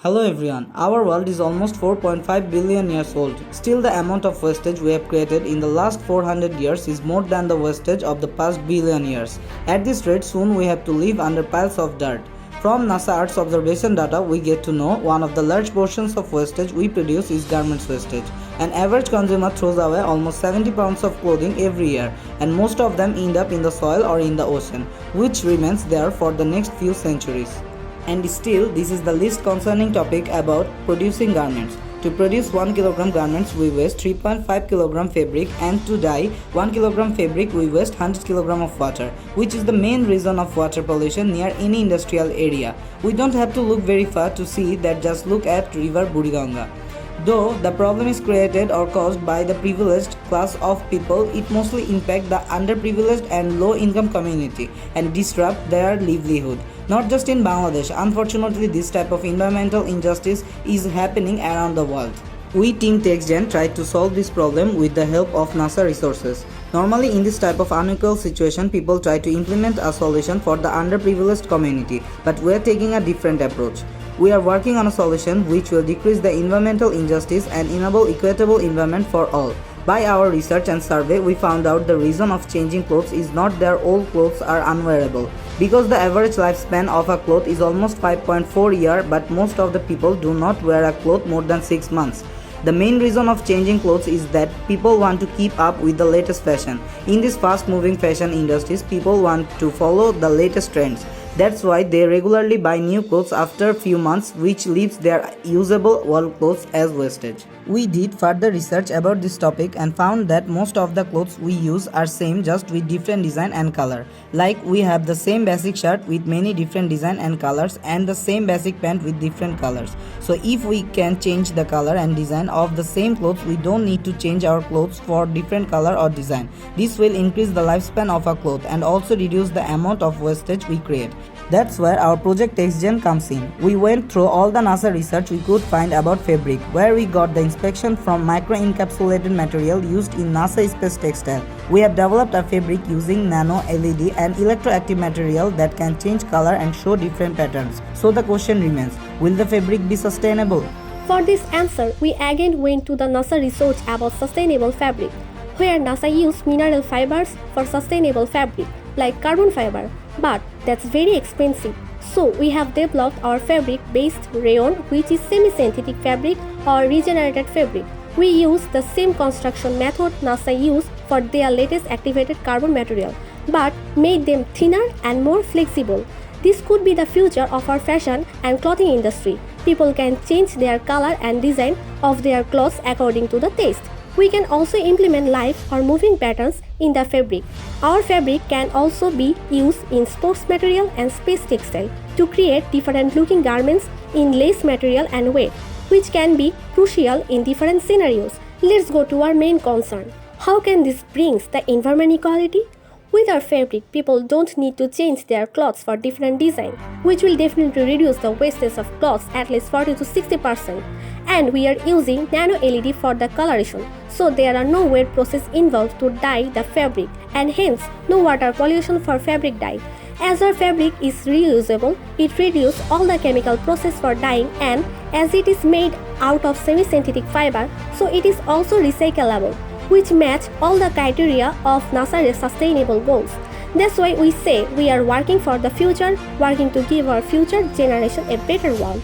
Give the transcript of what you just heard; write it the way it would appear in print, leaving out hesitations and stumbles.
Hello everyone, our world is almost 4.5 billion years old. Still, the amount of wastage we have created in the last 400 years is more than the wastage of the past billion years. At this rate, soon we have to live under piles of dirt. From NASA Earth's observation data, we get to know one of the large portions of wastage we produce is garments wastage. An average consumer throws away almost 70 pounds of clothing every year, and most of them end up in the soil or in the ocean, which remains there for the next few centuries. And still, this is the least concerning topic about producing garments. To produce 1 kg garments, we waste 3.5 kg fabric, and to dye 1 kg fabric, we waste 100 kg of water, which is the main reason of water pollution near any industrial area. We don't have to look very far to see that. Just look at river Buriganga. Though the problem is created or caused by the privileged class of people, it mostly impacts the underprivileged and low-income community and disrupt their livelihood. Not just in Bangladesh, unfortunately this type of environmental injustice is happening around the world. We Team TexGen tried to solve this problem with the help of NASA resources. Normally in this type of unequal situation, people try to implement a solution for the underprivileged community, but we are taking a different approach. We are working on a solution which will decrease the environmental injustice and enable equitable environment for all. By our research and survey, we found out the reason of changing clothes is not their old clothes are unwearable. Because the average lifespan of a cloth is almost 5.4 years, but most of the people do not wear a cloth more than 6 months. The main reason of changing clothes is that people want to keep up with the latest fashion. In this fast-moving fashion industries, people want to follow the latest trends. That's why they regularly buy new clothes after a few months, which leaves their usable old clothes as wastage. We did further research about this topic and found that most of the clothes we use are same, just with different design and color. Like we have the same basic shirt with many different design and colors, and the same basic pant with different colors. So if we can change the color and design of the same clothes, we don't need to change our clothes for different color or design. This will increase the lifespan of a cloth and also reduce the amount of wastage we create. That's where our project TexGen comes in. We went through all the NASA research we could find about fabric, where we got the inspection from micro-encapsulated material used in NASA Space Textile. We have developed a fabric using nano, LED and electroactive material that can change color and show different patterns. So the question remains, will the fabric be sustainable? For this answer, we again went to the NASA research about sustainable fabric, where NASA used mineral fibers for sustainable fabric, like carbon fiber, but that's very expensive. So we have developed our fabric-based rayon, which is semi-synthetic fabric or regenerated fabric. We use the same construction method NASA used for their latest activated carbon material, but made them thinner and more flexible. This could be the future of our fashion and clothing industry. People can change their color and design of their clothes according to the taste. We can also implement live or moving patterns in the fabric. Our fabric can also be used in sports material and space textile to create different looking garments in less material and weight, which can be crucial in different scenarios. Let's go to our main concern. How can this bring the environment equality? With our fabric, people don't need to change their clothes for different design, which will definitely reduce the wastage of clothes at least 40 to 60%. And we are using nano LED for the coloration, so there are no wet process involved to dye the fabric, and hence no water pollution for fabric dye. As our fabric is reusable, it reduces all the chemical process for dyeing, and as it is made out of semi-synthetic fiber, so it is also recyclable, which match all the criteria of NASA's sustainable goals. That's why we say we are working for the future, working to give our future generation a better world.